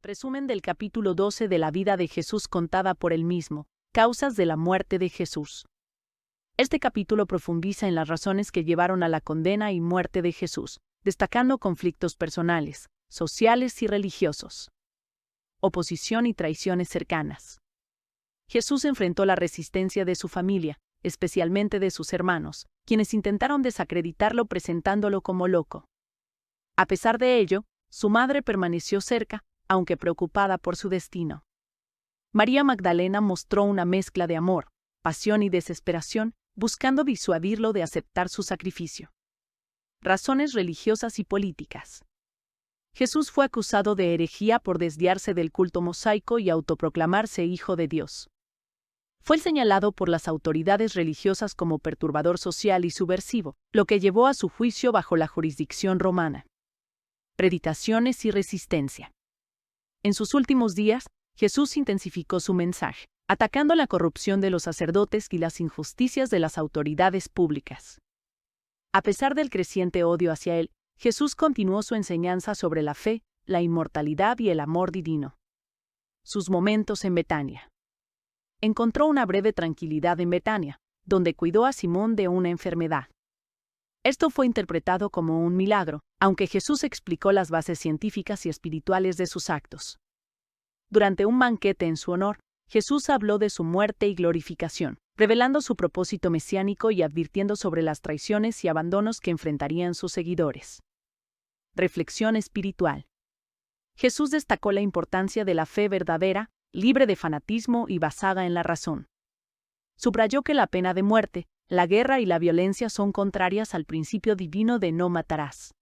Resumen del capítulo 12 de la vida de Jesús contada por él mismo. Causas de la muerte de Jesús. Este capítulo profundiza en las razones que llevaron a la condena y muerte de Jesús, destacando conflictos personales, sociales y religiosos. Oposición y traiciones cercanas. Jesús enfrentó la resistencia de su familia, especialmente de sus hermanos, quienes intentaron desacreditarlo presentándolo como loco. A pesar de ello, su madre permaneció cerca, aunque preocupada por su destino. María Magdalena mostró una mezcla de amor, pasión y desesperación, buscando disuadirlo de aceptar su sacrificio. Razones religiosas y políticas. Jesús fue acusado de herejía por desviarse del culto mosaico y autoproclamarse Hijo de Dios. Fue señalado por las autoridades religiosas como perturbador social y subversivo, lo que llevó a su juicio bajo la jurisdicción romana. Predicaciones y resistencia. En sus últimos días, Jesús intensificó su mensaje, atacando la corrupción de los sacerdotes y las injusticias de las autoridades públicas. A pesar del creciente odio hacia él, Jesús continuó su enseñanza sobre la fe, la inmortalidad y el amor divino. Sus momentos en Betania. Encontró una breve tranquilidad en Betania, donde cuidó a Simón de una enfermedad. Esto fue interpretado como un milagro, aunque Jesús explicó las bases científicas y espirituales de sus actos. Durante un banquete en su honor, Jesús habló de su muerte y glorificación, revelando su propósito mesiánico y advirtiendo sobre las traiciones y abandonos que enfrentarían sus seguidores. Reflexión espiritual. Jesús destacó la importancia de la fe verdadera, libre de fanatismo y basada en la razón. Subrayó que la pena de muerte, la guerra y la violencia son contrarias al principio divino de no matarás.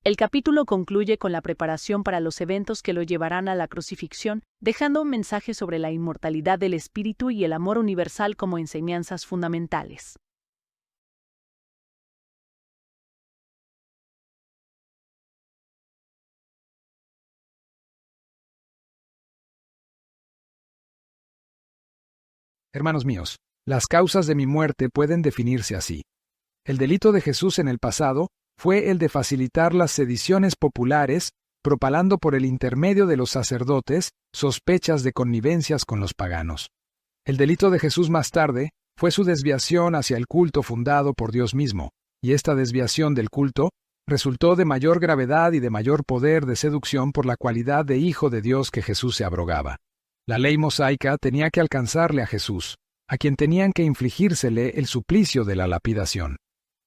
El capítulo concluye con la preparación para los eventos que lo llevarán a la crucifixión, dejando un mensaje sobre la inmortalidad del espíritu y el amor universal como enseñanzas fundamentales. Hermanos míos, las causas de mi muerte pueden definirse así. El delito de Jesús en el pasado fue el de facilitar las sediciones populares, propalando por el intermedio de los sacerdotes sospechas de connivencias con los paganos. El delito de Jesús más tarde fue su desviación hacia el culto fundado por Dios mismo, y esta desviación del culto resultó de mayor gravedad y de mayor poder de seducción por la cualidad de Hijo de Dios que Jesús se abrogaba. La ley mosaica tenía que alcanzarle a Jesús, a quien tenían que infligírsele el suplicio de la lapidación.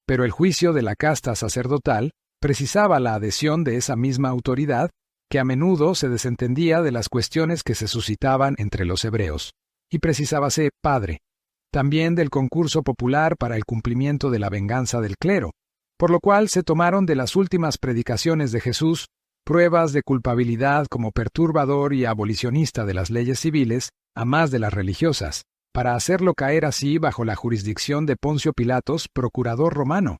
Pero el juicio de la casta sacerdotal precisaba la adhesión de esa misma autoridad, que a menudo se desentendía de las cuestiones que se suscitaban entre los hebreos, y precisábase, padre, también del concurso popular para el cumplimiento de la venganza del clero, por lo cual se tomaron de las últimas predicaciones de Jesús pruebas de culpabilidad como perturbador y abolicionista de las leyes civiles, a más de las religiosas, para hacerlo caer así bajo la jurisdicción de Poncio Pilatos, procurador romano.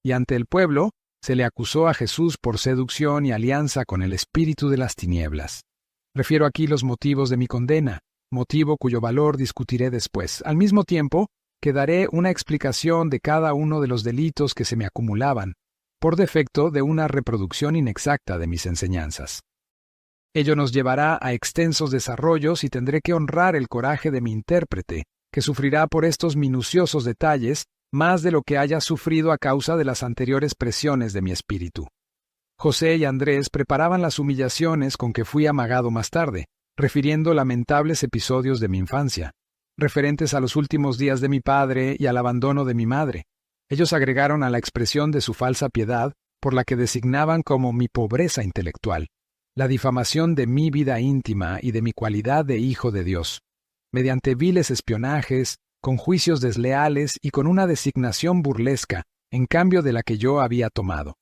Y ante el pueblo se le acusó a Jesús por seducción y alianza con el espíritu de las tinieblas. Refiero aquí los motivos de mi condena, motivo cuyo valor discutiré después. Al mismo tiempo, que daré una explicación de cada uno de los delitos que se me acumulaban, por defecto de una reproducción inexacta de mis enseñanzas. Ello nos llevará a extensos desarrollos y tendré que honrar el coraje de mi intérprete, que sufrirá por estos minuciosos detalles más de lo que haya sufrido a causa de las anteriores presiones de mi espíritu. José y Andrés preparaban las humillaciones con que fui amagado más tarde, refiriendo lamentables episodios de mi infancia, referentes a los últimos días de mi padre y al abandono de mi madre. Ellos agregaron a la expresión de su falsa piedad, por la que designaban como mi pobreza intelectual, la difamación de mi vida íntima y de mi cualidad de hijo de Dios, mediante viles espionajes, con juicios desleales y con una designación burlesca, en cambio de la que yo había tomado.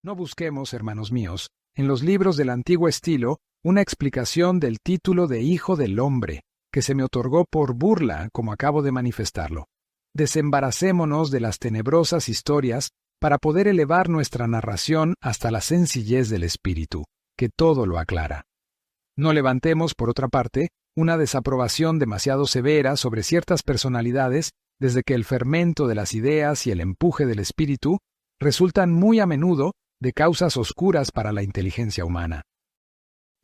No busquemos, hermanos míos, en los libros del antiguo estilo, una explicación del título de Hijo del Hombre, que se me otorgó por burla, como acabo de manifestarlo. Desembaracémonos de las tenebrosas historias para poder elevar nuestra narración hasta la sencillez del espíritu, que todo lo aclara. No levantemos, por otra parte, una desaprobación demasiado severa sobre ciertas personalidades, desde que el fermento de las ideas y el empuje del espíritu resultan muy a menudo de causas oscuras para la inteligencia humana.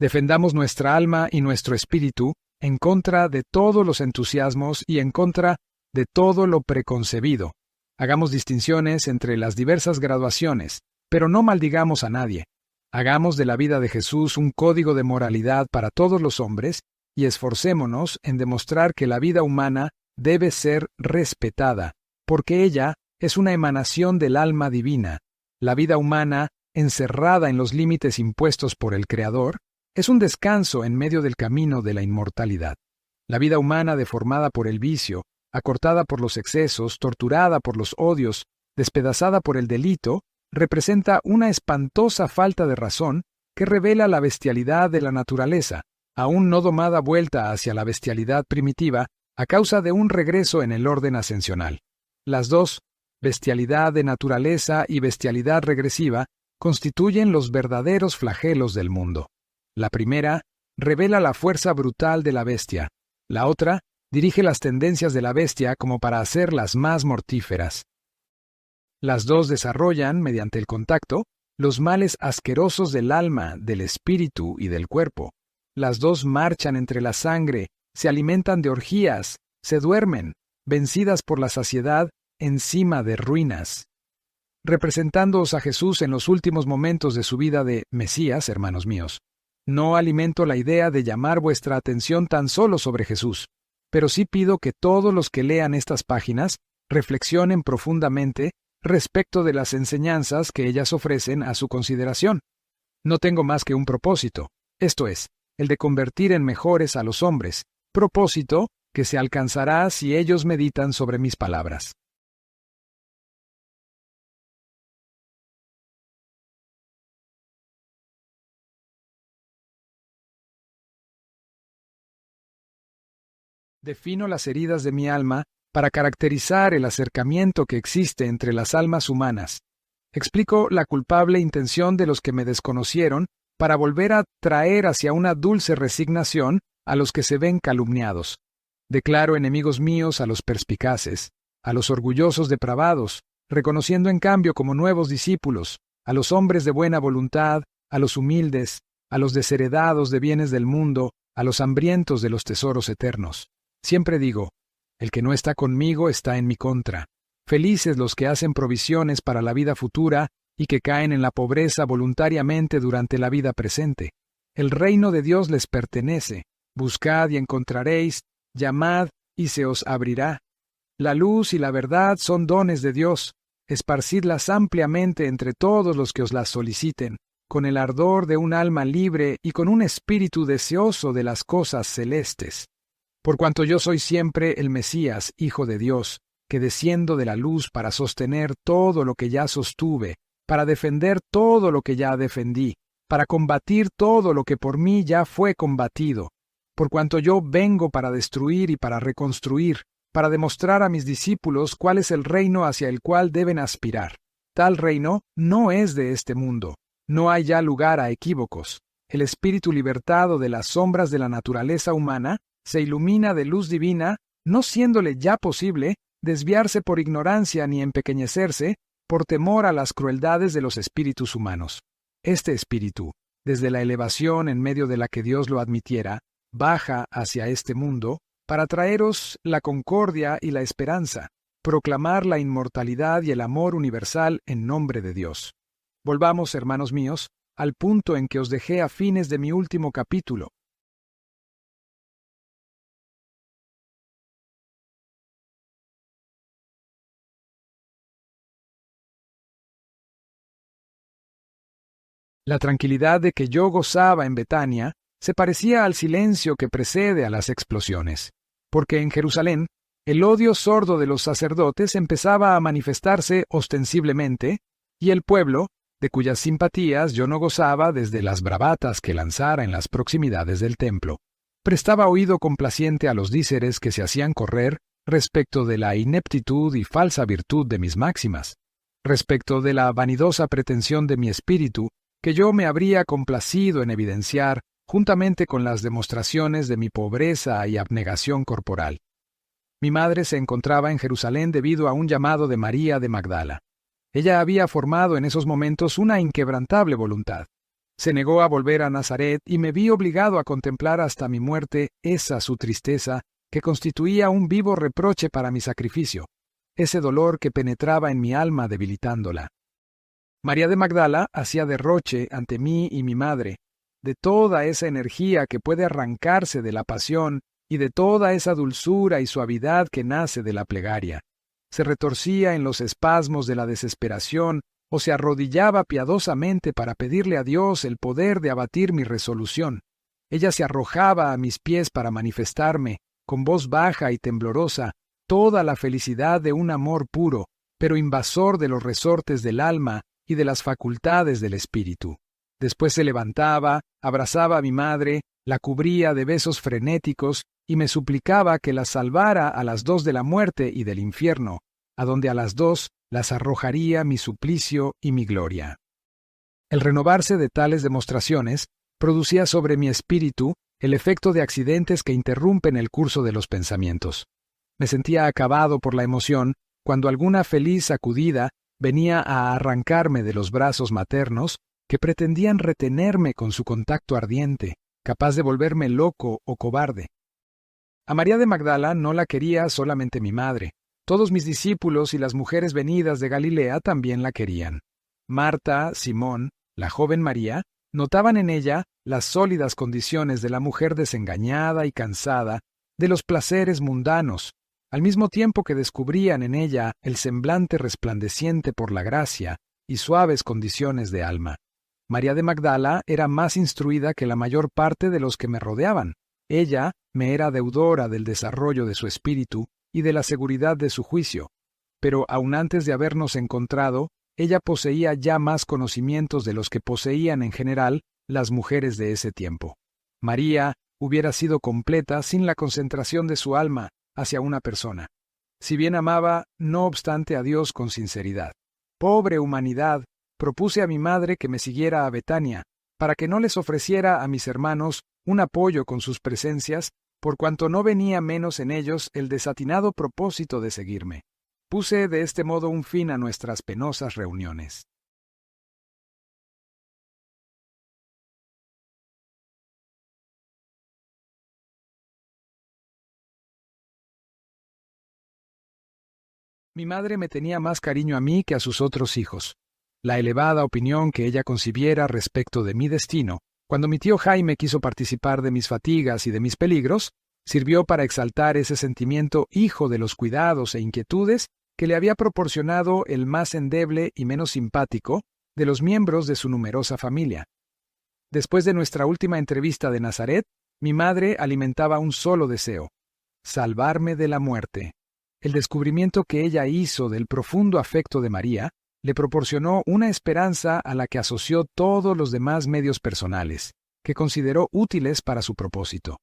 Defendamos nuestra alma y nuestro espíritu en contra de todos los entusiasmos y en contra de todo lo preconcebido. Hagamos distinciones entre las diversas graduaciones, pero no maldigamos a nadie. Hagamos de la vida de Jesús un código de moralidad para todos los hombres y esforcémonos en demostrar que la vida humana debe ser respetada, porque ella es una emanación del alma divina. La vida humana, encerrada en los límites impuestos por el Creador, es un descanso en medio del camino de la inmortalidad. La vida humana deformada por el vicio, acortada por los excesos, torturada por los odios, despedazada por el delito, representa una espantosa falta de razón que revela la bestialidad de la naturaleza, aún no domada vuelta hacia la bestialidad primitiva a causa de un regreso en el orden ascensional. Las dos, bestialidad de naturaleza y bestialidad regresiva, constituyen los verdaderos flagelos del mundo. La primera revela la fuerza brutal de la bestia, la otra dirige las tendencias de la bestia como para hacerlas más mortíferas. Las dos desarrollan, mediante el contacto, los males asquerosos del alma, del espíritu y del cuerpo. Las dos marchan entre la sangre, se alimentan de orgías, se duermen, vencidas por la saciedad, encima de ruinas. Representándoos a Jesús en los últimos momentos de su vida de Mesías, hermanos míos, no alimento la idea de llamar vuestra atención tan solo sobre Jesús, pero sí pido que todos los que lean estas páginas reflexionen profundamente respecto de las enseñanzas que ellas ofrecen a su consideración. No tengo más que un propósito, esto es, el de convertir en mejores a los hombres, propósito que se alcanzará si ellos meditan sobre mis palabras. Defino las heridas de mi alma para caracterizar el acercamiento que existe entre las almas humanas. Explico la culpable intención de los que me desconocieron para volver a traer hacia una dulce resignación a los que se ven calumniados. Declaro enemigos míos a los perspicaces, a los orgullosos depravados, reconociendo en cambio como nuevos discípulos, a los hombres de buena voluntad, a los humildes, a los desheredados de bienes del mundo, a los hambrientos de los tesoros eternos. Siempre digo, el que no está conmigo está en mi contra. Felices los que hacen provisiones para la vida futura y que caen en la pobreza voluntariamente durante la vida presente. El reino de Dios les pertenece. Buscad y encontraréis, llamad y se os abrirá. La luz y la verdad son dones de Dios. Esparcidlas ampliamente entre todos los que os las soliciten, con el ardor de un alma libre y con un espíritu deseoso de las cosas celestes. Por cuanto yo soy siempre el Mesías, Hijo de Dios, que desciendo de la luz para sostener todo lo que ya sostuve, para defender todo lo que ya defendí, para combatir todo lo que por mí ya fue combatido, por cuanto yo vengo para destruir y para reconstruir, para demostrar a mis discípulos cuál es el reino hacia el cual deben aspirar. Tal reino no es de este mundo, no hay ya lugar a equívocos. El espíritu libertado de las sombras de la naturaleza humana se ilumina de luz divina, no siéndole ya posible desviarse por ignorancia ni empequeñecerse por temor a las crueldades de los espíritus humanos. Este espíritu, desde la elevación en medio de la que Dios lo admitiera, baja hacia este mundo para traeros la concordia y la esperanza, proclamar la inmortalidad y el amor universal en nombre de Dios. Volvamos, hermanos míos, al punto en que os dejé a fines de mi último capítulo. La tranquilidad de que yo gozaba en Betania se parecía al silencio que precede a las explosiones, porque en Jerusalén el odio sordo de los sacerdotes empezaba a manifestarse ostensiblemente, y el pueblo, de cuyas simpatías yo no gozaba desde las bravatas que lanzara en las proximidades del templo, prestaba oído complaciente a los díceres que se hacían correr respecto de la ineptitud y falsa virtud de mis máximas, respecto de la vanidosa pretensión de mi espíritu, que yo me habría complacido en evidenciar juntamente con las demostraciones de mi pobreza y abnegación corporal. Mi madre se encontraba en Jerusalén debido a un llamado de María de Magdala. Ella había formado en esos momentos una inquebrantable voluntad. Se negó a volver a Nazaret y me vi obligado a contemplar hasta mi muerte esa su tristeza, que constituía un vivo reproche para mi sacrificio, ese dolor que penetraba en mi alma debilitándola. María de Magdala hacía derroche ante mí y mi madre, de toda esa energía que puede arrancarse de la pasión y de toda esa dulzura y suavidad que nace de la plegaria. Se retorcía en los espasmos de la desesperación o se arrodillaba piadosamente para pedirle a Dios el poder de abatir mi resolución. Ella se arrojaba a mis pies para manifestarme, con voz baja y temblorosa, toda la felicidad de un amor puro, pero invasor de los resortes del alma y de las facultades del espíritu. Después se levantaba, abrazaba a mi madre, la cubría de besos frenéticos y me suplicaba que las salvara a las 2 de la muerte y del infierno, a donde a las 2 las arrojaría mi suplicio y mi gloria. El renovarse de tales demostraciones producía sobre mi espíritu el efecto de accidentes que interrumpen el curso de los pensamientos. Me sentía acabado por la emoción cuando alguna feliz sacudida venía a arrancarme de los brazos maternos que pretendían retenerme con su contacto ardiente, capaz de volverme loco o cobarde. A María de Magdala no la quería solamente mi madre. Todos mis discípulos y las mujeres venidas de Galilea también la querían. Marta, Simón, la joven María, notaban en ella las sólidas condiciones de la mujer desengañada y cansada de los placeres mundanos, al mismo tiempo que descubrían en ella el semblante resplandeciente por la gracia y suaves condiciones de alma. María de Magdala era más instruida que la mayor parte de los que me rodeaban. Ella me era deudora del desarrollo de su espíritu y de la seguridad de su juicio, pero aun antes de habernos encontrado, ella poseía ya más conocimientos de los que poseían en general las mujeres de ese tiempo. María hubiera sido completa sin la concentración de su alma hacia una persona, si bien amaba, no obstante, a Dios con sinceridad. Pobre humanidad, propuse a mi madre que me siguiera a Betania, para que no les ofreciera a mis hermanos un apoyo con sus presencias, por cuanto no venía menos en ellos el desatinado propósito de seguirme. Puse de este modo un fin a nuestras penosas reuniones. Mi madre me tenía más cariño a mí que a sus otros hijos. La elevada opinión que ella concibiera respecto de mi destino, cuando mi tío Jaime quiso participar de mis fatigas y de mis peligros, sirvió para exaltar ese sentimiento hijo de los cuidados e inquietudes que le había proporcionado el más endeble y menos simpático de los miembros de su numerosa familia. Después de nuestra última entrevista de Nazaret, mi madre alimentaba un solo deseo: salvarme de la muerte. El descubrimiento que ella hizo del profundo afecto de María le proporcionó una esperanza a la que asoció todos los demás medios personales, que consideró útiles para su propósito.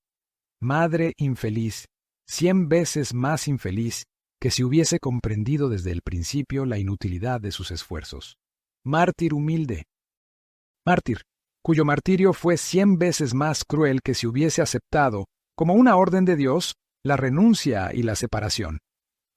Madre infeliz, 100 veces más infeliz que si hubiese comprendido desde el principio la inutilidad de sus esfuerzos. Mártir humilde. Mártir, cuyo martirio fue 100 veces más cruel que si hubiese aceptado, como una orden de Dios, la renuncia y la separación.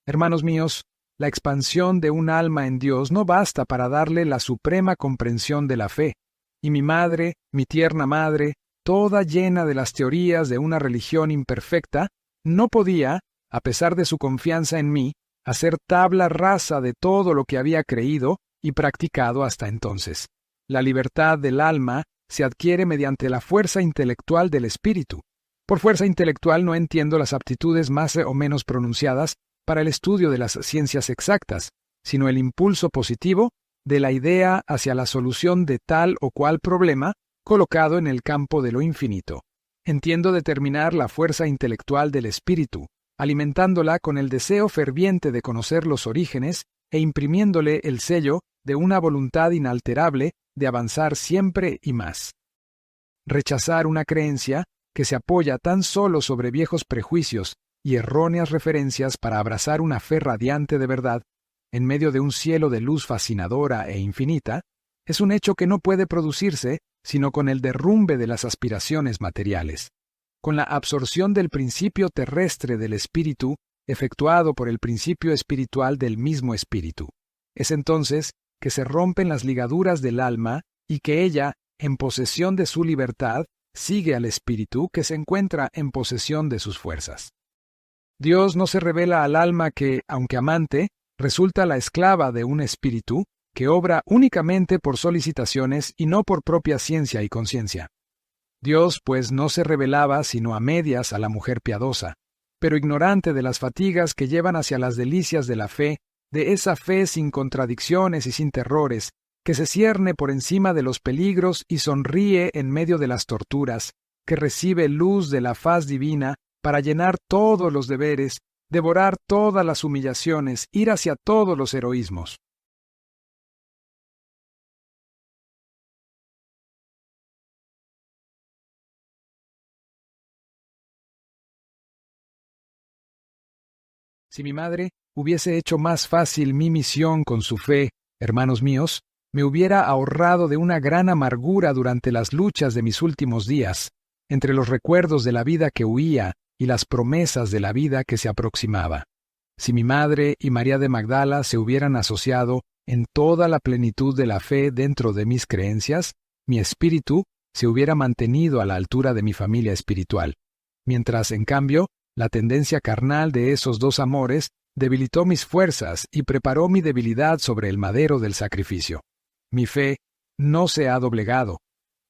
Hermanos míos, la expansión de un alma en Dios no basta para darle la suprema comprensión de la fe, y mi madre, mi tierna madre, toda llena de las teorías de una religión imperfecta, no podía, a pesar de su confianza en mí, hacer tabla rasa de todo lo que había creído y practicado hasta entonces. La libertad del alma se adquiere mediante la fuerza intelectual del espíritu. Por fuerza intelectual no entiendo las aptitudes más o menos pronunciadas para el estudio de las ciencias exactas, sino el impulso positivo de la idea hacia la solución de tal o cual problema colocado en el campo de lo infinito. Entiendo determinar la fuerza intelectual del espíritu, alimentándola con el deseo ferviente de conocer los orígenes e imprimiéndole el sello de una voluntad inalterable de avanzar siempre y más. Rechazar una creencia que se apoya tan solo sobre viejos prejuicios y erróneas referencias para abrazar una fe radiante de verdad, en medio de un cielo de luz fascinadora e infinita, es un hecho que no puede producirse sino con el derrumbe de las aspiraciones materiales, con la absorción del principio terrestre del espíritu, efectuado por el principio espiritual del mismo espíritu. Es entonces que se rompen las ligaduras del alma y que ella, en posesión de su libertad, sigue al espíritu que se encuentra en posesión de sus fuerzas. Dios no se revela al alma que, aunque amante, resulta la esclava de un espíritu que obra únicamente por solicitaciones y no por propia ciencia y conciencia. Dios, pues, no se revelaba sino a medias a la mujer piadosa, pero ignorante de las fatigas que llevan hacia las delicias de la fe, de esa fe sin contradicciones y sin terrores, que se cierne por encima de los peligros y sonríe en medio de las torturas, que recibe luz de la faz divina para llenar todos los deberes, devorar todas las humillaciones, ir hacia todos los heroísmos. Si mi madre hubiese hecho más fácil mi misión con su fe, hermanos míos, me hubiera ahorrado de una gran amargura durante las luchas de mis últimos días, entre los recuerdos de la vida que huía y las promesas de la vida que se aproximaba. Si mi madre y María de Magdala se hubieran asociado en toda la plenitud de la fe dentro de mis creencias, mi espíritu se hubiera mantenido a la altura de mi familia espiritual, mientras, en cambio, la tendencia carnal de esos dos amores debilitó mis fuerzas y preparó mi debilidad sobre el madero del sacrificio. Mi fe no se ha doblegado.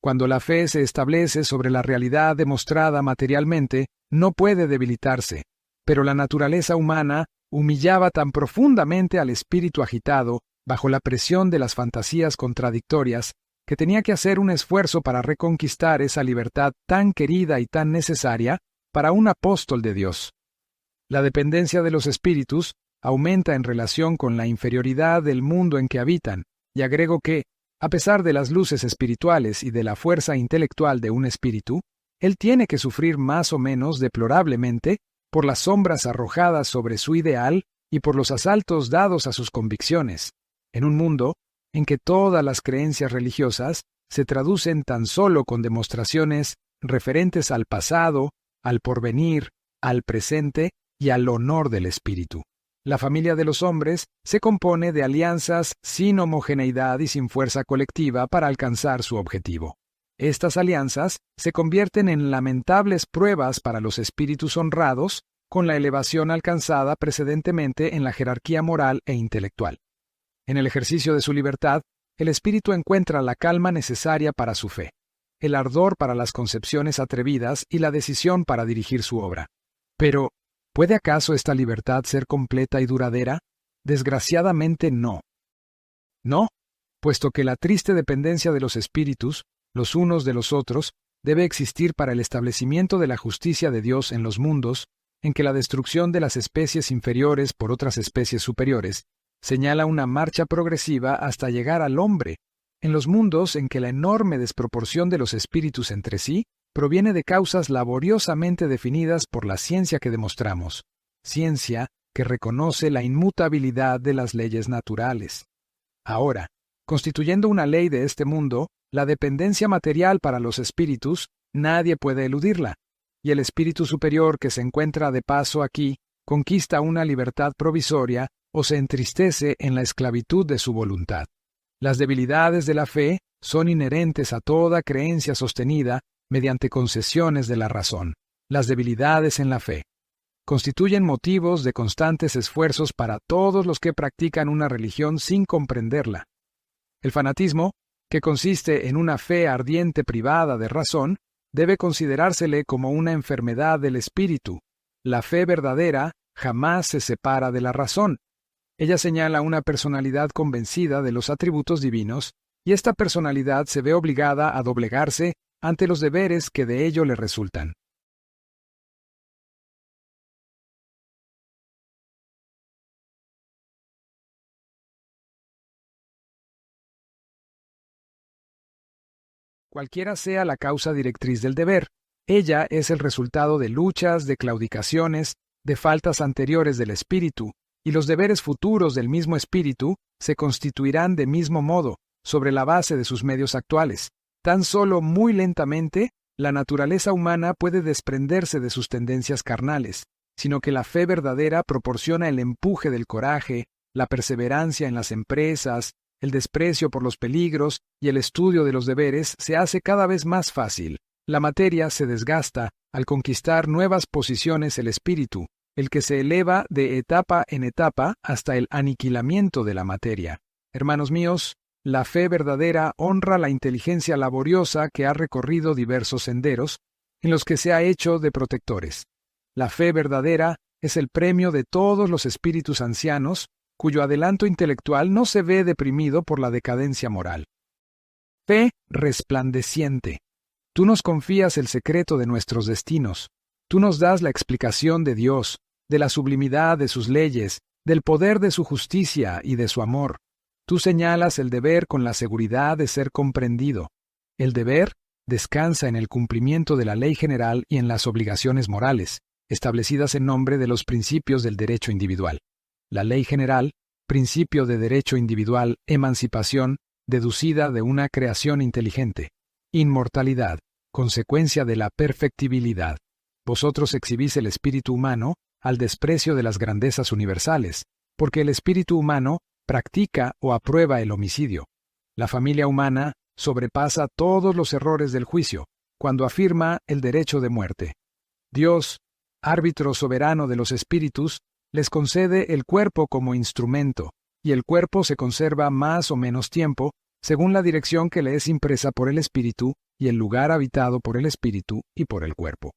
Cuando la fe se establece sobre la realidad demostrada materialmente, no puede debilitarse, pero la naturaleza humana humillaba tan profundamente al espíritu agitado bajo la presión de las fantasías contradictorias que tenía que hacer un esfuerzo para reconquistar esa libertad tan querida y tan necesaria para un apóstol de Dios. La dependencia de los espíritus aumenta en relación con la inferioridad del mundo en que habitan, y agrego que, a pesar de las luces espirituales y de la fuerza intelectual de un espíritu, él tiene que sufrir más o menos deplorablemente por las sombras arrojadas sobre su ideal y por los asaltos dados a sus convicciones, en un mundo en que todas las creencias religiosas se traducen tan solo con demostraciones referentes al pasado, al porvenir, al presente y al honor del espíritu. La familia de los hombres se compone de alianzas sin homogeneidad y sin fuerza colectiva para alcanzar su objetivo. Estas alianzas se convierten en lamentables pruebas para los espíritus honrados con la elevación alcanzada precedentemente en la jerarquía moral e intelectual. En el ejercicio de su libertad, el espíritu encuentra la calma necesaria para su fe, el ardor para las concepciones atrevidas y la decisión para dirigir su obra. Pero, ¿puede acaso esta libertad ser completa y duradera? Desgraciadamente no. No, puesto que la triste dependencia de los espíritus, los unos de los otros, debe existir para el establecimiento de la justicia de Dios en los mundos, en que la destrucción de las especies inferiores por otras especies superiores señala una marcha progresiva hasta llegar al hombre, en los mundos en que la enorme desproporción de los espíritus entre sí proviene de causas laboriosamente definidas por la ciencia que demostramos, ciencia que reconoce la inmutabilidad de las leyes naturales. Ahora, constituyendo una ley de este mundo, la dependencia material para los espíritus, nadie puede eludirla, y el espíritu superior que se encuentra de paso aquí conquista una libertad provisoria o se entristece en la esclavitud de su voluntad. Las debilidades de la fe son inherentes a toda creencia sostenida mediante concesiones de la razón. Las debilidades en la fe constituyen motivos de constantes esfuerzos para todos los que practican una religión sin comprenderla. El fanatismo, que consiste en una fe ardiente privada de razón, debe considerársele como una enfermedad del espíritu. La fe verdadera jamás se separa de la razón. Ella señala una personalidad convencida de los atributos divinos, y esta personalidad se ve obligada a doblegarse ante los deberes que de ello le resultan. Cualquiera sea la causa directriz del deber, ella es el resultado de luchas, de claudicaciones, de faltas anteriores del espíritu, y los deberes futuros del mismo espíritu se constituirán de mismo modo, sobre la base de sus medios actuales, Tan solo muy lentamente, la naturaleza humana puede desprenderse de sus tendencias carnales, sino que la fe verdadera proporciona el empuje del coraje, la perseverancia en las empresas, el desprecio por los peligros y el estudio de los deberes se hace cada vez más fácil. La materia se desgasta al conquistar nuevas posiciones el espíritu, el que se eleva de etapa en etapa hasta el aniquilamiento de la materia. Hermanos míos, la fe verdadera honra la inteligencia laboriosa que ha recorrido diversos senderos, en los que se ha hecho de protectores. La fe verdadera es el premio de todos los espíritus ancianos, cuyo adelanto intelectual no se ve deprimido por la decadencia moral. Fe resplandeciente. Tú nos confías el secreto de nuestros destinos. Tú nos das la explicación de Dios, de la sublimidad de sus leyes, del poder de su justicia y de su amor. Tú señalas el deber con la seguridad de ser comprendido. El deber descansa en el cumplimiento de la ley general y en las obligaciones morales, establecidas en nombre de los principios del derecho individual. La ley general, principio de derecho individual, emancipación, deducida de una creación inteligente. Inmortalidad, consecuencia de la perfectibilidad. Vosotros exhibís el espíritu humano al desprecio de las grandezas universales, porque el espíritu humano practica o aprueba el homicidio. La familia humana sobrepasa todos los errores del juicio, cuando afirma el derecho de muerte. Dios, árbitro soberano de los espíritus, les concede el cuerpo como instrumento, y el cuerpo se conserva más o menos tiempo, según la dirección que le es impresa por el espíritu y el lugar habitado por el espíritu y por el cuerpo.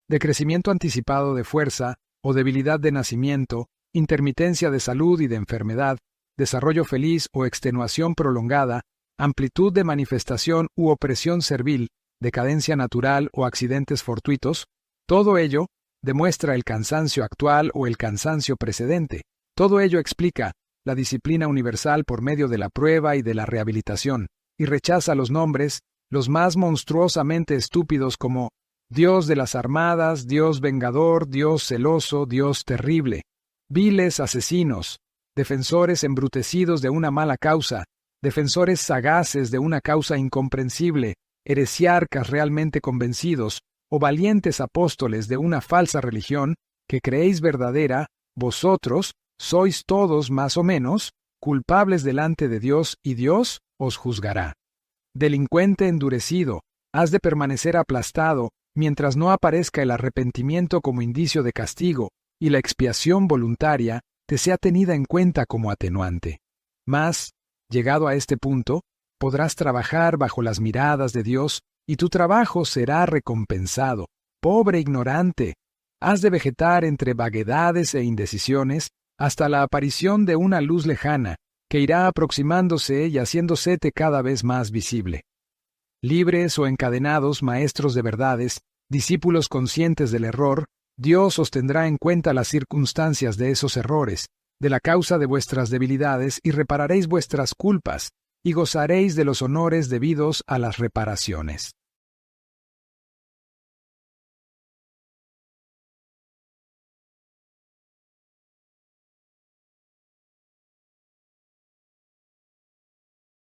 Decrecimiento anticipado de fuerza o debilidad de nacimiento, intermitencia de salud y de enfermedad, desarrollo feliz o extenuación prolongada, amplitud de manifestación u opresión servil, decadencia natural o accidentes fortuitos, todo ello demuestra el cansancio actual o el cansancio precedente. Todo ello explica la disciplina universal por medio de la prueba y de la rehabilitación, y rechaza los nombres, los más monstruosamente estúpidos como Dios de las armadas, Dios vengador, Dios celoso, Dios terrible, viles asesinos, defensores embrutecidos de una mala causa, defensores sagaces de una causa incomprensible, heresiarcas realmente convencidos, o valientes apóstoles de una falsa religión que creéis verdadera, vosotros sois todos más o menos culpables delante de Dios y Dios os juzgará. Delincuente endurecido, has de permanecer aplastado mientras no aparezca el arrepentimiento como indicio de castigo y la expiación voluntaria te sea tenida en cuenta como atenuante. Mas, llegado a este punto, podrás trabajar bajo las miradas de Dios y tu trabajo será recompensado. Pobre ignorante, has de vegetar entre vaguedades e indecisiones hasta la aparición de una luz lejana que irá aproximándose y haciéndosete cada vez más visible. Libres o encadenados maestros de verdades, discípulos conscientes del error, Dios os tendrá en cuenta las circunstancias de esos errores, de la causa de vuestras debilidades y repararéis vuestras culpas, y gozaréis de los honores debidos a las reparaciones.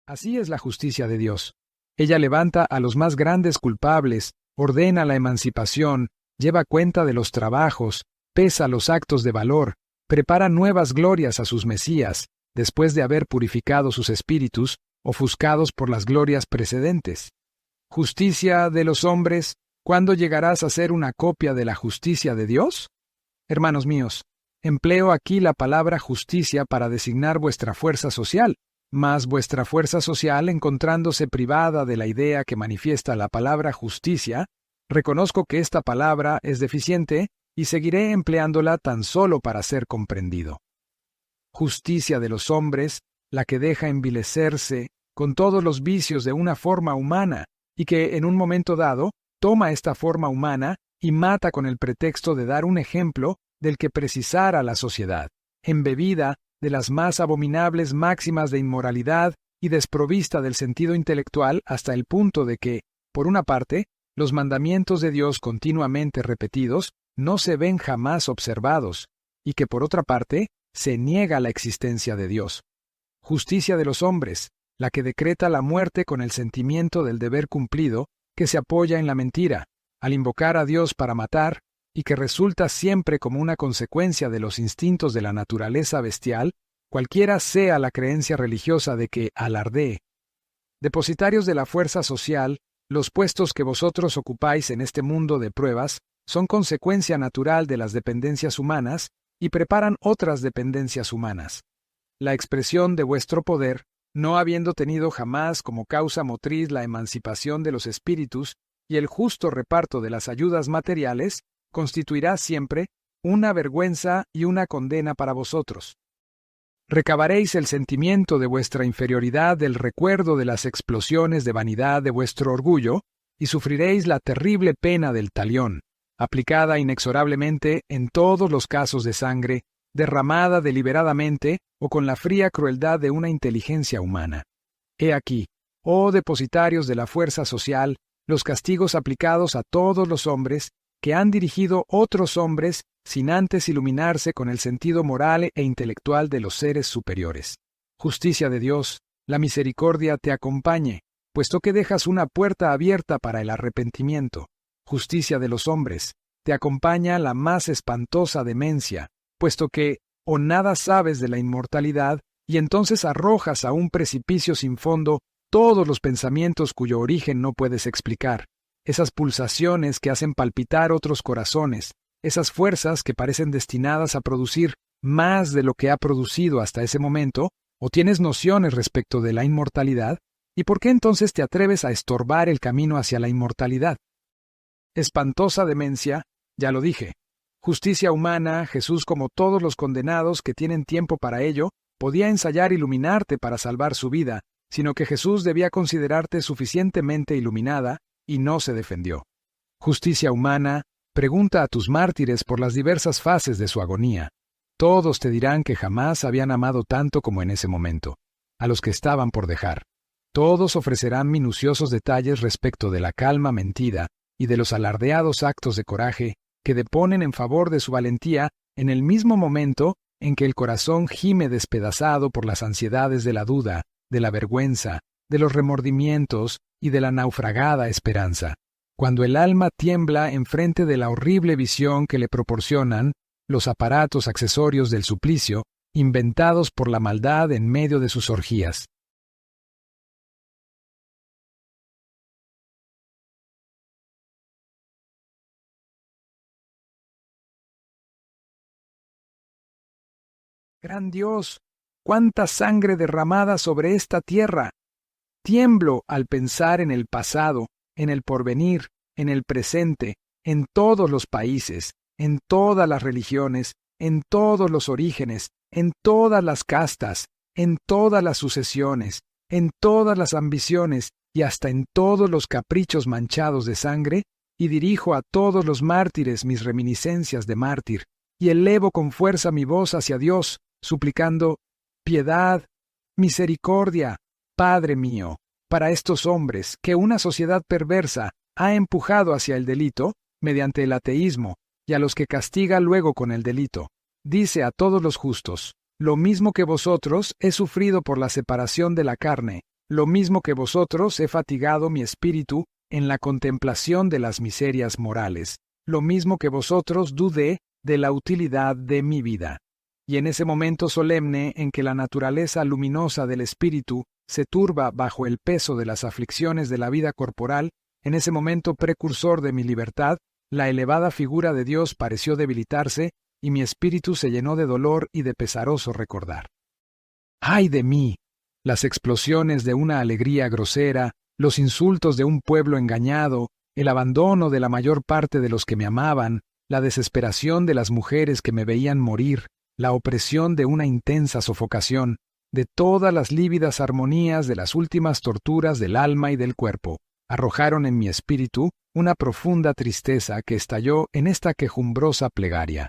Así es la justicia de Dios. Ella levanta a los más grandes culpables, ordena la emancipación, lleva cuenta de los trabajos, pesa los actos de valor, prepara nuevas glorias a sus Mesías, después de haber purificado sus espíritus, ofuscados por las glorias precedentes. Justicia de los hombres, ¿cuándo llegarás a ser una copia de la justicia de Dios? Hermanos míos, empleo aquí la palabra justicia para designar vuestra fuerza social, mas vuestra fuerza social, encontrándose privada de la idea que manifiesta la palabra justicia, reconozco que esta palabra es deficiente y seguiré empleándola tan solo para ser comprendido. Justicia de los hombres, la que deja envilecerse con todos los vicios de una forma humana y que en un momento dado toma esta forma humana y mata con el pretexto de dar un ejemplo del que precisara la sociedad, embebida de las más abominables máximas de inmoralidad y desprovista del sentido intelectual hasta el punto de que, por una parte, los mandamientos de Dios continuamente repetidos no se ven jamás observados, y que por otra parte, se niega la existencia de Dios. Justicia de los hombres, la que decreta la muerte con el sentimiento del deber cumplido, que se apoya en la mentira, al invocar a Dios para matar, y que resulta siempre como una consecuencia de los instintos de la naturaleza bestial, cualquiera sea la creencia religiosa de que alardee. Depositarios de la fuerza social, los puestos que vosotros ocupáis en este mundo de pruebas son consecuencia natural de las dependencias humanas y preparan otras dependencias humanas. La expresión de vuestro poder, no habiendo tenido jamás como causa motriz la emancipación de los espíritus y el justo reparto de las ayudas materiales, constituirá siempre una vergüenza y una condena para vosotros. Recabaréis el sentimiento de vuestra inferioridad del recuerdo de las explosiones de vanidad de vuestro orgullo, y sufriréis la terrible pena del talión, aplicada inexorablemente en todos los casos de sangre, derramada deliberadamente o con la fría crueldad de una inteligencia humana. He aquí, oh depositarios de la fuerza social, los castigos aplicados a todos los hombres que han dirigido otros hombres sin antes iluminarse con el sentido moral e intelectual de los seres superiores. Justicia de Dios, la misericordia te acompañe, puesto que dejas una puerta abierta para el arrepentimiento. Justicia de los hombres, te acompaña la más espantosa demencia, puesto que o nada sabes de la inmortalidad y entonces arrojas a un precipicio sin fondo todos los pensamientos cuyo origen no puedes explicar, esas pulsaciones que hacen palpitar otros corazones, esas fuerzas que parecen destinadas a producir más de lo que ha producido hasta ese momento, o tienes nociones respecto de la inmortalidad, ¿y por qué entonces te atreves a estorbar el camino hacia la inmortalidad? Espantosa demencia, ya lo dije. Justicia humana, Jesús, como todos los condenados que tienen tiempo para ello, podía ensayar iluminarte para salvar su vida, sino que Jesús debía considerarte suficientemente iluminada, y no se defendió. Justicia humana, pregunta a tus mártires por las diversas fases de su agonía. Todos te dirán que jamás habían amado tanto como en ese momento, a los que estaban por dejar. Todos ofrecerán minuciosos detalles respecto de la calma mentida y de los alardeados actos de coraje que deponen en favor de su valentía en el mismo momento en que el corazón gime despedazado por las ansiedades de la duda, de la vergüenza, de los remordimientos y de la naufragada esperanza. Cuando el alma tiembla enfrente de la horrible visión que le proporcionan los aparatos accesorios del suplicio, inventados por la maldad en medio de sus orgías. ¡Gran Dios! ¡Cuánta sangre derramada sobre esta tierra! Tiemblo al pensar en el pasado, en el porvenir, en el presente, en todos los países, en todas las religiones, en todos los orígenes, en todas las castas, en todas las sucesiones, en todas las ambiciones y hasta en todos los caprichos manchados de sangre, y dirijo a todos los mártires mis reminiscencias de mártir, y elevo con fuerza mi voz hacia Dios, suplicando piedad, misericordia, Padre mío, para estos hombres que una sociedad perversa ha empujado hacia el delito mediante el ateísmo, y a los que castiga luego con el delito. Dice a todos los justos: lo mismo que vosotros he sufrido por la separación de la carne, lo mismo que vosotros he fatigado mi espíritu en la contemplación de las miserias morales, lo mismo que vosotros dudé de la utilidad de mi vida. Y en ese momento solemne en que la naturaleza luminosa del espíritu se turba bajo el peso de las aflicciones de la vida corporal, en ese momento precursor de mi libertad, la elevada figura de Dios pareció debilitarse, y mi espíritu se llenó de dolor y de pesaroso recordar. ¡Ay de mí! Las explosiones de una alegría grosera, los insultos de un pueblo engañado, el abandono de la mayor parte de los que me amaban, la desesperación de las mujeres que me veían morir, la opresión de una intensa sofocación, de todas las lívidas armonías de las últimas torturas del alma y del cuerpo, arrojaron en mi espíritu una profunda tristeza que estalló en esta quejumbrosa plegaria.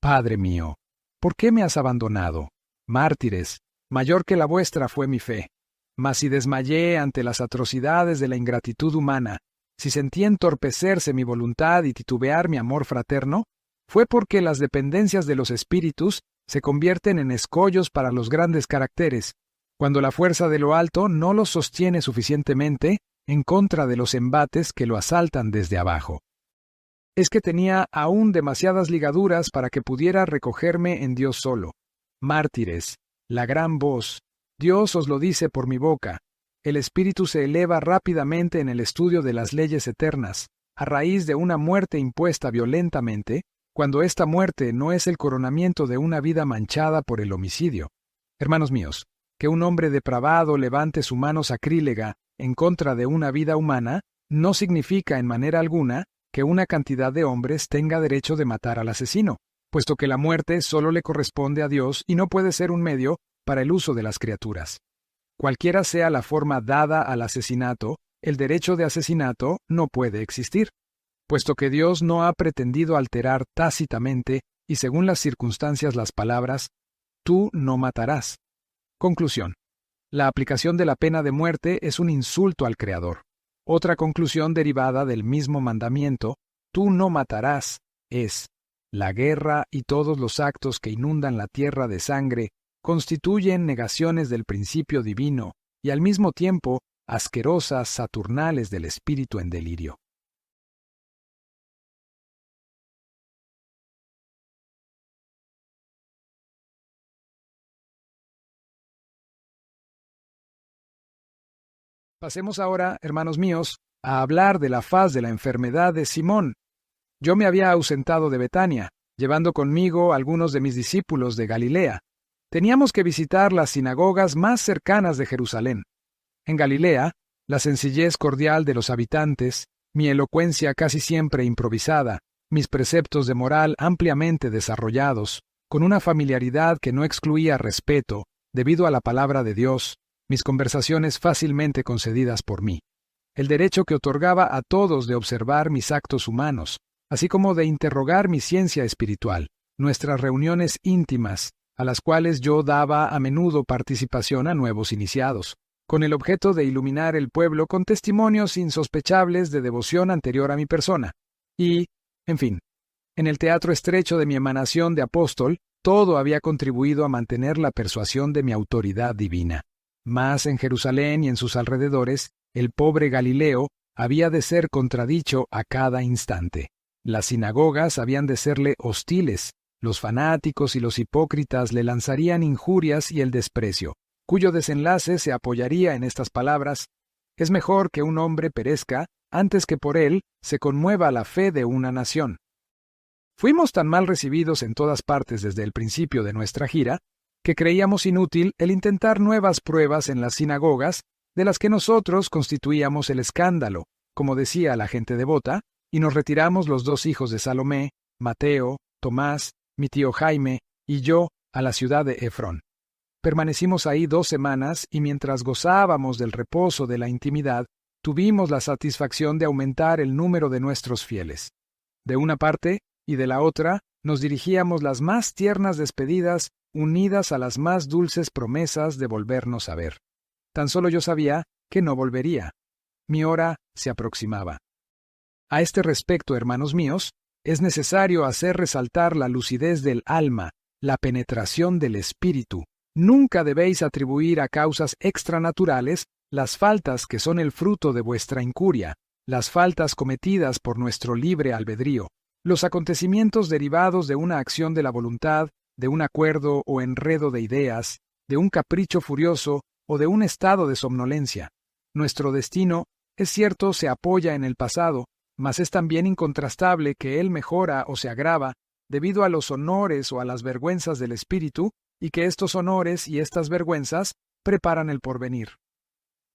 Padre mío, ¿por qué me has abandonado? Mártires, mayor que la vuestra fue mi fe. Mas si desmayé ante las atrocidades de la ingratitud humana, si sentí entorpecerse mi voluntad y titubear mi amor fraterno, fue porque las dependencias de los espíritus se convierten en escollos para los grandes caracteres, cuando la fuerza de lo alto no lo sostiene suficientemente en contra de los embates que lo asaltan desde abajo. Es que tenía aún demasiadas ligaduras para que pudiera recogerme en Dios solo. Mártires, la gran voz, Dios os lo dice por mi boca. El espíritu se eleva rápidamente en el estudio de las leyes eternas, a raíz de una muerte impuesta violentamente, cuando esta muerte no es el coronamiento de una vida manchada por el homicidio. Hermanos míos, que un hombre depravado levante su mano sacrílega en contra de una vida humana no significa en manera alguna que una cantidad de hombres tenga derecho de matar al asesino, puesto que la muerte solo le corresponde a Dios y no puede ser un medio para el uso de las criaturas. Cualquiera sea la forma dada al asesinato, el derecho de asesinato no puede existir, puesto que Dios no ha pretendido alterar tácitamente y según las circunstancias las palabras, tú no matarás. Conclusión. La aplicación de la pena de muerte es un insulto al Creador. Otra conclusión derivada del mismo mandamiento, tú no matarás, es, la guerra y todos los actos que inundan la tierra de sangre constituyen negaciones del principio divino y al mismo tiempo asquerosas saturnales del espíritu en delirio. Pasemos ahora, hermanos míos, a hablar de la faz de la enfermedad de Simón. Yo me había ausentado de Betania, llevando conmigo algunos de mis discípulos de Galilea. Teníamos que visitar las sinagogas más cercanas de Jerusalén. En Galilea, la sencillez cordial de los habitantes, mi elocuencia casi siempre improvisada, mis preceptos de moral ampliamente desarrollados, con una familiaridad que no excluía respeto, debido a la palabra de Dios, mis conversaciones fácilmente concedidas por mí, el derecho que otorgaba a todos de observar mis actos humanos, así como de interrogar mi ciencia espiritual, nuestras reuniones íntimas, a las cuales yo daba a menudo participación a nuevos iniciados, con el objeto de iluminar el pueblo con testimonios insospechables de devoción anterior a mi persona. Y, en fin, en el teatro estrecho de mi emanación de apóstol, todo había contribuido a mantener la persuasión de mi autoridad divina. Mas en Jerusalén y en sus alrededores, el pobre Galileo había de ser contradicho a cada instante. Las sinagogas habían de serle hostiles, los fanáticos y los hipócritas le lanzarían injurias y el desprecio, cuyo desenlace se apoyaría en estas palabras: es mejor que un hombre perezca antes que por él se conmueva la fe de una nación. Fuimos tan mal recibidos en todas partes desde el principio de nuestra gira, que creíamos inútil el intentar nuevas pruebas en las sinagogas, de las que nosotros constituíamos el escándalo, como decía la gente devota, y nos retiramos los dos hijos de Salomé, Mateo, Tomás, mi tío Jaime y yo a la ciudad de Efrón. Permanecimos ahí 2 semanas y mientras gozábamos del reposo de la intimidad, tuvimos la satisfacción de aumentar el número de nuestros fieles. De una parte y de la otra nos dirigíamos las más tiernas despedidas unidas a las más dulces promesas de volvernos a ver. Tan solo yo sabía que no volvería. Mi hora se aproximaba. A este respecto, hermanos míos, es necesario hacer resaltar la lucidez del alma, la penetración del espíritu. Nunca debéis atribuir a causas extranaturales las faltas que son el fruto de vuestra incuria, las faltas cometidas por nuestro libre albedrío, los acontecimientos derivados de una acción de la voluntad, de un acuerdo o enredo de ideas, de un capricho furioso o de un estado de somnolencia. Nuestro destino, es cierto, se apoya en el pasado, mas es también incontrastable que él mejora o se agrava debido a los honores o a las vergüenzas del espíritu, y que estos honores y estas vergüenzas preparan el porvenir.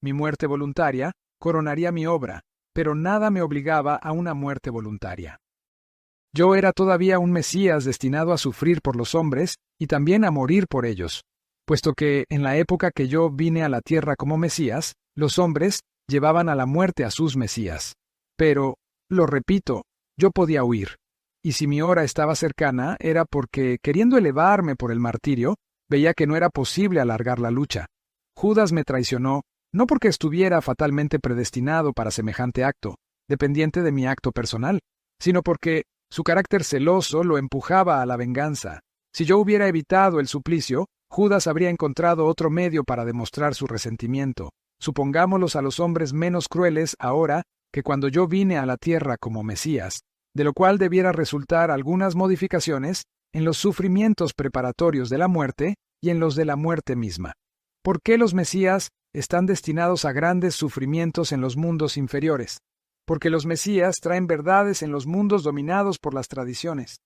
Mi muerte voluntaria coronaría mi obra, pero nada me obligaba a una muerte voluntaria. Yo era todavía un Mesías destinado a sufrir por los hombres y también a morir por ellos, puesto que en la época que yo vine a la tierra como Mesías, los hombres llevaban a la muerte a sus Mesías. Pero, lo repito, yo podía huir, y si mi hora estaba cercana era porque, queriendo elevarme por el martirio, veía que no era posible alargar la lucha. Judas me traicionó, no porque estuviera fatalmente predestinado para semejante acto, dependiente de mi acto personal, sino porque su carácter celoso lo empujaba a la venganza. Si yo hubiera evitado el suplicio, Judas habría encontrado otro medio para demostrar su resentimiento. Supongámoslos a los hombres menos crueles ahora que cuando yo vine a la tierra como Mesías, de lo cual debiera resultar algunas modificaciones en los sufrimientos preparatorios de la muerte y en los de la muerte misma. ¿Por qué los Mesías están destinados a grandes sufrimientos en los mundos inferiores? Porque los Mesías traen verdades en los mundos dominados por las tradiciones.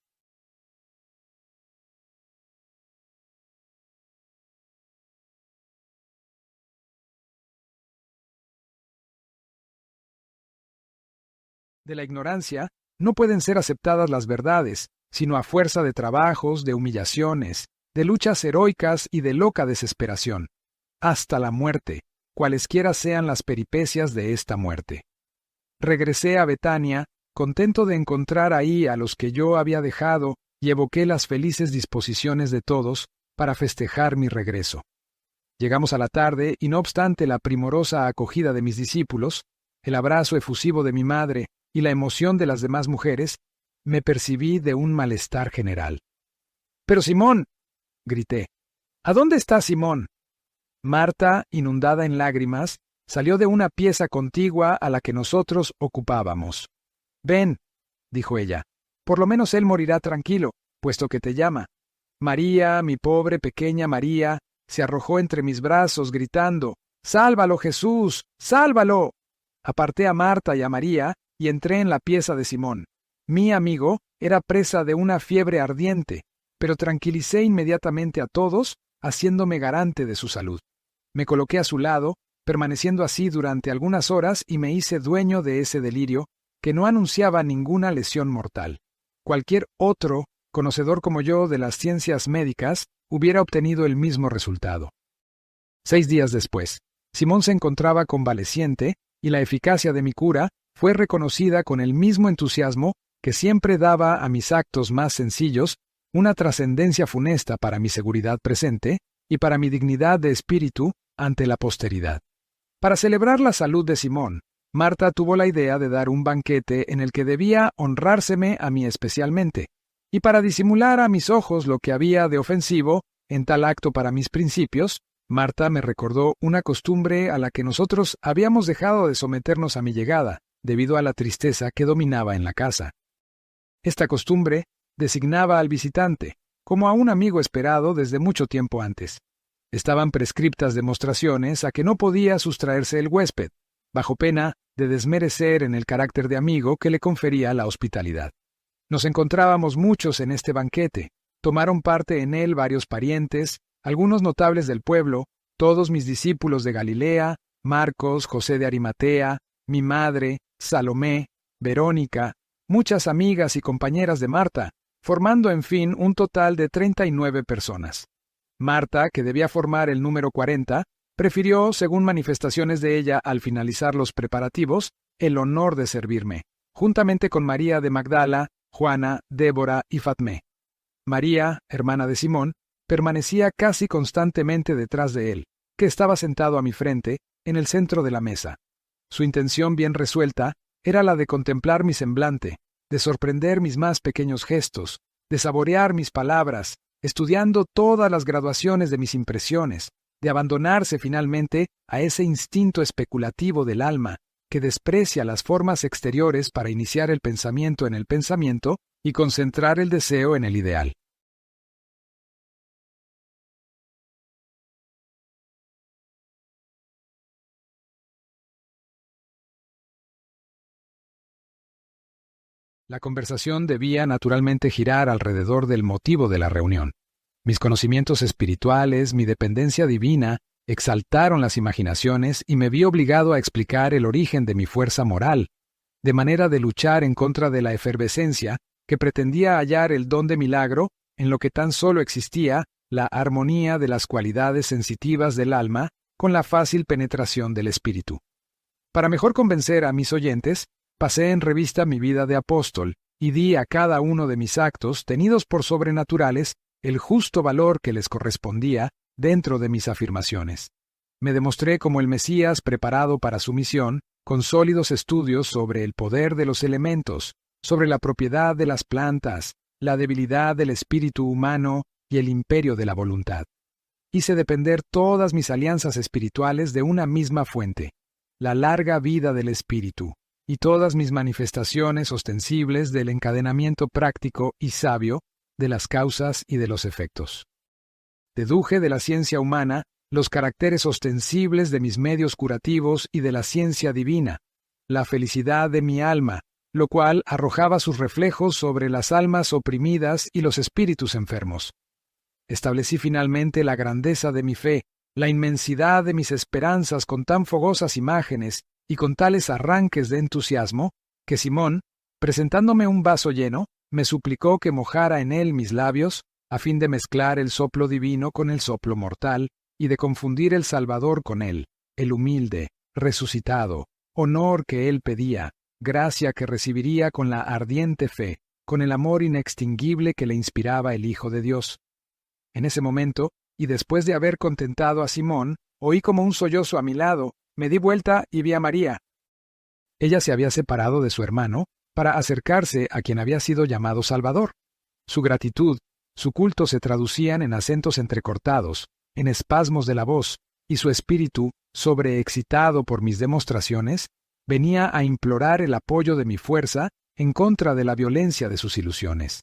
De la ignorancia no pueden ser aceptadas las verdades, sino a fuerza de trabajos, de humillaciones, de luchas heroicas y de loca desesperación, hasta la muerte, cualesquiera sean las peripecias de esta muerte. Regresé a Betania, contento de encontrar ahí a los que yo había dejado, y evoqué las felices disposiciones de todos para festejar mi regreso. Llegamos a la tarde, y no obstante la primorosa acogida de mis discípulos, el abrazo efusivo de mi madre y la emoción de las demás mujeres, me percibí de un malestar general. «¡Pero Simón!», grité. «¿A dónde está Simón?». Marta, inundada en lágrimas, salió de una pieza contigua a la que nosotros ocupábamos. «Ven», dijo ella, «por lo menos él morirá tranquilo, puesto que te llama». María, mi pobre pequeña María, se arrojó entre mis brazos gritando, «¡Sálvalo, Jesús! ¡Sálvalo!». Aparté a Marta y a María y entré en la pieza de Simón. Mi amigo era presa de una fiebre ardiente, pero tranquilicé inmediatamente a todos, haciéndome garante de su salud. Me coloqué a su lado, permaneciendo así durante algunas horas y me hice dueño de ese delirio que no anunciaba ninguna lesión mortal. Cualquier otro, conocedor como yo de las ciencias médicas, hubiera obtenido el mismo resultado. 6 días después, Simón se encontraba convaleciente y la eficacia de mi cura fue reconocida con el mismo entusiasmo que siempre daba a mis actos más sencillos una trascendencia funesta para mi seguridad presente y para mi dignidad de espíritu ante la posteridad. Para celebrar la salud de Simón, Marta tuvo la idea de dar un banquete en el que debía honrárseme a mí especialmente, y para disimular a mis ojos lo que había de ofensivo en tal acto para mis principios, Marta me recordó una costumbre a la que nosotros habíamos dejado de someternos a mi llegada, debido a la tristeza que dominaba en la casa. Esta costumbre designaba al visitante como a un amigo esperado desde mucho tiempo antes. Estaban prescriptas demostraciones a que no podía sustraerse el huésped, bajo pena de desmerecer en el carácter de amigo que le confería la hospitalidad. Nos encontrábamos muchos en este banquete, tomaron parte en él varios parientes, algunos notables del pueblo, todos mis discípulos de Galilea, Marcos, José de Arimatea, mi madre, Salomé, Verónica, muchas amigas y compañeras de Marta, formando en fin un total de 39 personas. Marta, que debía formar el número 40, prefirió, según manifestaciones de ella al finalizar los preparativos, el honor de servirme, juntamente con María de Magdala, Juana, Débora y Fatmé. María, hermana de Simón, permanecía casi constantemente detrás de él, que estaba sentado a mi frente, en el centro de la mesa. Su intención bien resuelta era la de contemplar mi semblante, de sorprender mis más pequeños gestos, de saborear mis palabras, estudiando todas las graduaciones de mis impresiones, de abandonarse finalmente a ese instinto especulativo del alma que desprecia las formas exteriores para iniciar el pensamiento en el pensamiento y concentrar el deseo en el ideal. La conversación debía naturalmente girar alrededor del motivo de la reunión. Mis conocimientos espirituales, mi dependencia divina, exaltaron las imaginaciones y me vi obligado a explicar el origen de mi fuerza moral, de manera de luchar en contra de la efervescencia que pretendía hallar el don de milagro en lo que tan solo existía la armonía de las cualidades sensitivas del alma con la fácil penetración del espíritu. Para mejor convencer a mis oyentes, pasé en revista mi vida de apóstol y di a cada uno de mis actos, tenidos por sobrenaturales, el justo valor que les correspondía dentro de mis afirmaciones. Me demostré como el Mesías preparado para su misión, con sólidos estudios sobre el poder de los elementos, sobre la propiedad de las plantas, la debilidad del espíritu humano y el imperio de la voluntad. hice depender todas mis alianzas espirituales de una misma fuente, la larga vida del Espíritu, y todas mis manifestaciones ostensibles del encadenamiento práctico y sabio de las causas y de los efectos. Deduje de la ciencia humana los caracteres ostensibles de mis medios curativos y de la ciencia divina, la felicidad de mi alma, lo cual arrojaba sus reflejos sobre las almas oprimidas y los espíritus enfermos. Establecí finalmente la grandeza de mi fe, la inmensidad de mis esperanzas con tan fogosas imágenes y con tales arranques de entusiasmo, que Simón, presentándome un vaso lleno, me suplicó que mojara en él mis labios, a fin de mezclar el soplo divino con el soplo mortal, y de confundir el Salvador con él, el humilde, resucitado, honor que él pedía, gracia que recibiría con la ardiente fe, con el amor inextinguible que le inspiraba el Hijo de Dios. En ese momento, y después de haber contentado a Simón, oí como un sollozo a mi lado, me di vuelta y vi a María. Ella se había separado de su hermano para acercarse a quien había sido llamado Salvador. Su gratitud, su culto se traducían en acentos entrecortados, en espasmos de la voz, y su espíritu, sobreexcitado por mis demostraciones, venía a implorar el apoyo de mi fuerza en contra de la violencia de sus ilusiones.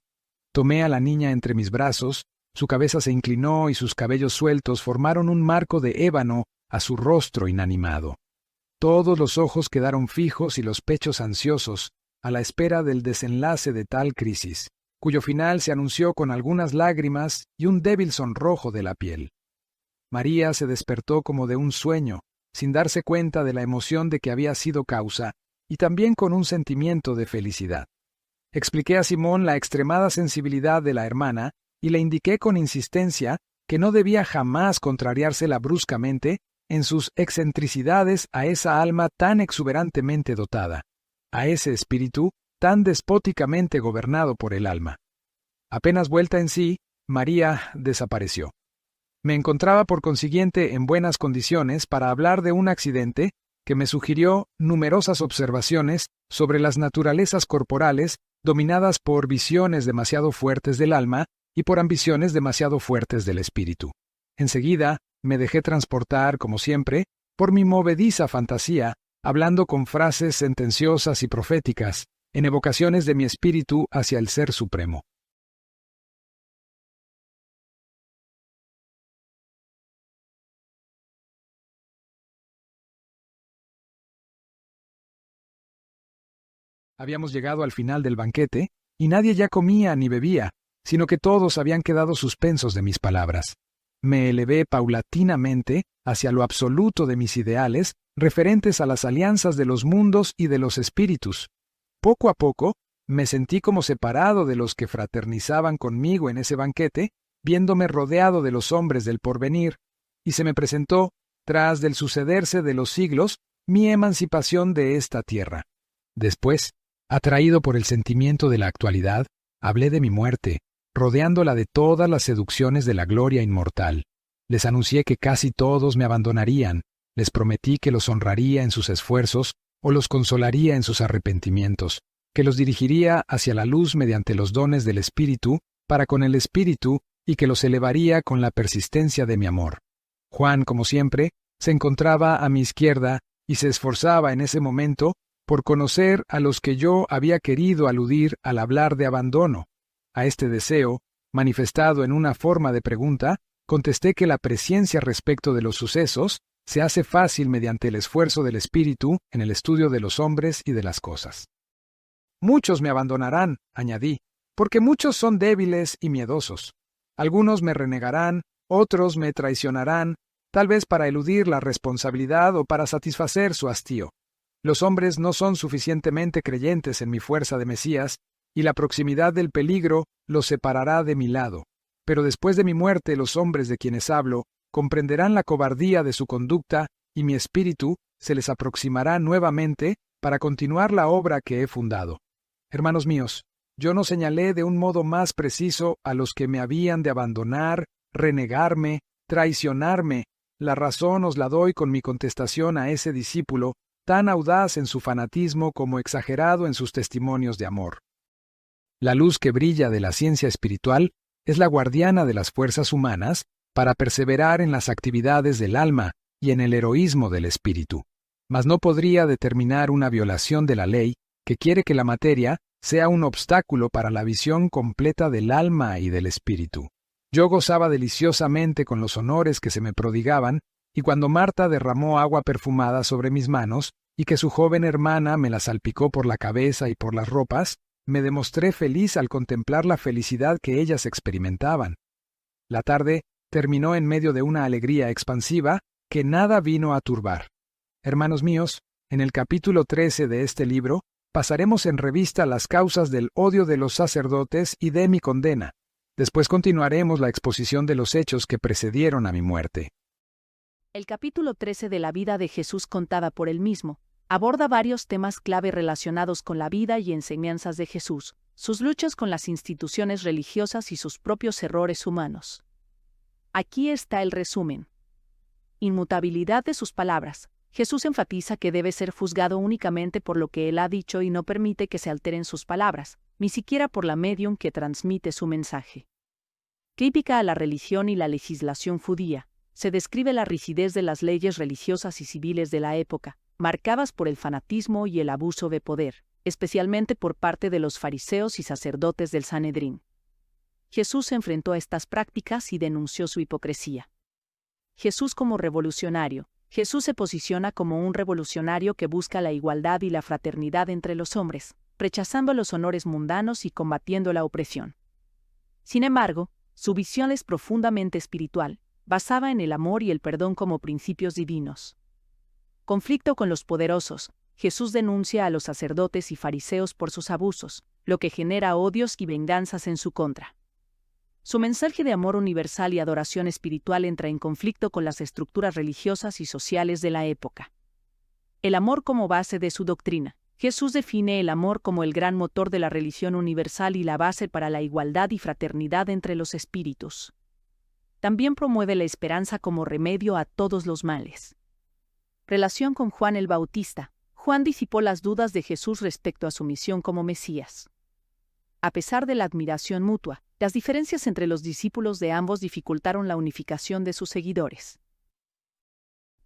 Tomé a la niña entre mis brazos, su cabeza se inclinó y sus cabellos sueltos formaron un marco de ébano a su rostro inanimado. Todos los ojos quedaron fijos y los pechos ansiosos, a la espera del desenlace de tal crisis, cuyo final se anunció con algunas lágrimas y un débil sonrojo de la piel. María se despertó como de un sueño, sin darse cuenta de la emoción de que había sido causa, y también con un sentimiento de felicidad. Expliqué a Simón la extremada sensibilidad de la hermana, y le indiqué con insistencia que no debía jamás contrariársela bruscamente en sus excentricidades a esa alma tan exuberantemente dotada, a ese espíritu tan despóticamente gobernado por el alma. Apenas vuelta en sí, María desapareció. Me encontraba por consiguiente en buenas condiciones para hablar de un accidente que me sugirió numerosas observaciones sobre las naturalezas corporales dominadas por visiones demasiado fuertes del alma y por ambiciones demasiado fuertes del espíritu. Enseguida me dejé transportar, como siempre, por mi movediza fantasía, hablando con frases sentenciosas y proféticas, en evocaciones de mi espíritu hacia el Ser Supremo. Habíamos llegado al final del banquete, y nadie ya comía ni bebía, sino que todos habían quedado suspensos de mis palabras. Me elevé paulatinamente hacia lo absoluto de mis ideales, referentes a las alianzas de los mundos y de los espíritus. Poco a poco, me sentí como separado de los que fraternizaban conmigo en ese banquete, viéndome rodeado de los hombres del porvenir, y se me presentó, tras del sucederse de los siglos, mi emancipación de esta tierra. Después, atraído por el sentimiento de la actualidad, hablé de mi muerte, rodeándola de todas las seducciones de la gloria inmortal. Les anuncié que casi todos me abandonarían, les prometí que los honraría en sus esfuerzos o los consolaría en sus arrepentimientos, que los dirigiría hacia la luz mediante los dones del Espíritu, para con el Espíritu, y que los elevaría con la persistencia de mi amor. Juan, como siempre, se encontraba a mi izquierda y se esforzaba en ese momento por conocer a los que yo había querido aludir al hablar de abandono. A este deseo, manifestado en una forma de pregunta, contesté que la presciencia respecto de los sucesos se hace fácil mediante el esfuerzo del espíritu en el estudio de los hombres y de las cosas. Muchos me abandonarán, añadí, porque muchos son débiles y miedosos. Algunos me renegarán, otros me traicionarán, tal vez para eludir la responsabilidad o para satisfacer su hastío. Los hombres no son suficientemente creyentes en mi fuerza de Mesías, y la proximidad del peligro los separará de mi lado. Pero después de mi muerte los hombres de quienes hablo comprenderán la cobardía de su conducta y mi espíritu se les aproximará nuevamente para continuar la obra que he fundado. Hermanos míos, yo no señalé de un modo más preciso a los que me habían de abandonar, renegarme, traicionarme. La razón os la doy con mi contestación a ese discípulo, tan audaz en su fanatismo como exagerado en sus testimonios de amor. La luz que brilla de la ciencia espiritual es la guardiana de las fuerzas humanas para perseverar en las actividades del alma y en el heroísmo del espíritu. Mas no podría determinar una violación de la ley que quiere que la materia sea un obstáculo para la visión completa del alma y del espíritu. Yo gozaba deliciosamente con los honores que se me prodigaban, y cuando Marta derramó agua perfumada sobre mis manos, y que su joven hermana me la salpicó por la cabeza y por las ropas, me demostré feliz al contemplar la felicidad que ellas experimentaban. La tarde terminó en medio de una alegría expansiva que nada vino a turbar. Hermanos míos, en el capítulo 13 de este libro, pasaremos en revista las causas del odio de los sacerdotes y de mi condena. Después continuaremos la exposición de los hechos que precedieron a mi muerte. El capítulo 13 de la vida de Jesús contada por él mismo aborda varios temas clave relacionados con la vida y enseñanzas de Jesús, sus luchas con las instituciones religiosas y sus propios errores humanos. Aquí está el resumen. Inmutabilidad de sus palabras. Jesús enfatiza que debe ser juzgado únicamente por lo que él ha dicho y no permite que se alteren sus palabras, ni siquiera por la medium que transmite su mensaje. Crítica a la religión y la legislación judía. Se describe la rigidez de las leyes religiosas y civiles de la época, marcadas por el fanatismo y el abuso de poder, especialmente por parte de los fariseos y sacerdotes del Sanedrín. Jesús se enfrentó a estas prácticas y denunció su hipocresía. Jesús como revolucionario. Jesús se posiciona como un revolucionario que busca la igualdad y la fraternidad entre los hombres, rechazando los honores mundanos y combatiendo la opresión. Sin embargo, su visión es profundamente espiritual, basada en el amor y el perdón como principios divinos. Conflicto con los poderosos. Jesús denuncia a los sacerdotes y fariseos por sus abusos, lo que genera odios y venganzas en su contra. Su mensaje de amor universal y adoración espiritual entra en conflicto con las estructuras religiosas y sociales de la época. El amor como base de su doctrina. Jesús define el amor como el gran motor de la religión universal y la base para la igualdad y fraternidad entre los espíritus. También promueve la esperanza como remedio a todos los males. Relación con Juan el Bautista. Juan disipó las dudas de Jesús respecto a su misión como Mesías. A pesar de la admiración mutua, las diferencias entre los discípulos de ambos dificultaron la unificación de sus seguidores.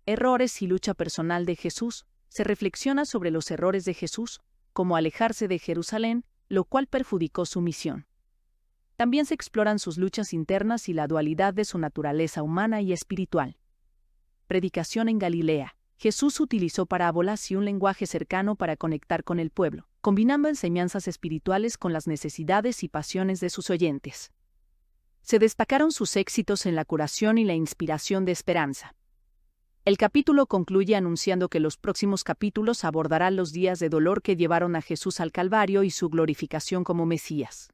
Errores y lucha personal de Jesús. Se reflexiona sobre los errores de Jesús, como alejarse de Jerusalén, lo cual perjudicó su misión. También se exploran sus luchas internas y la dualidad de su naturaleza humana y espiritual. Predicación en Galilea. Jesús utilizó parábolas y un lenguaje cercano para conectar con el pueblo, combinando enseñanzas espirituales con las necesidades y pasiones de sus oyentes. Se destacaron sus éxitos en la curación y la inspiración de esperanza. El capítulo concluye anunciando que los próximos capítulos abordarán los días de dolor que llevaron a Jesús al Calvario y su glorificación como Mesías.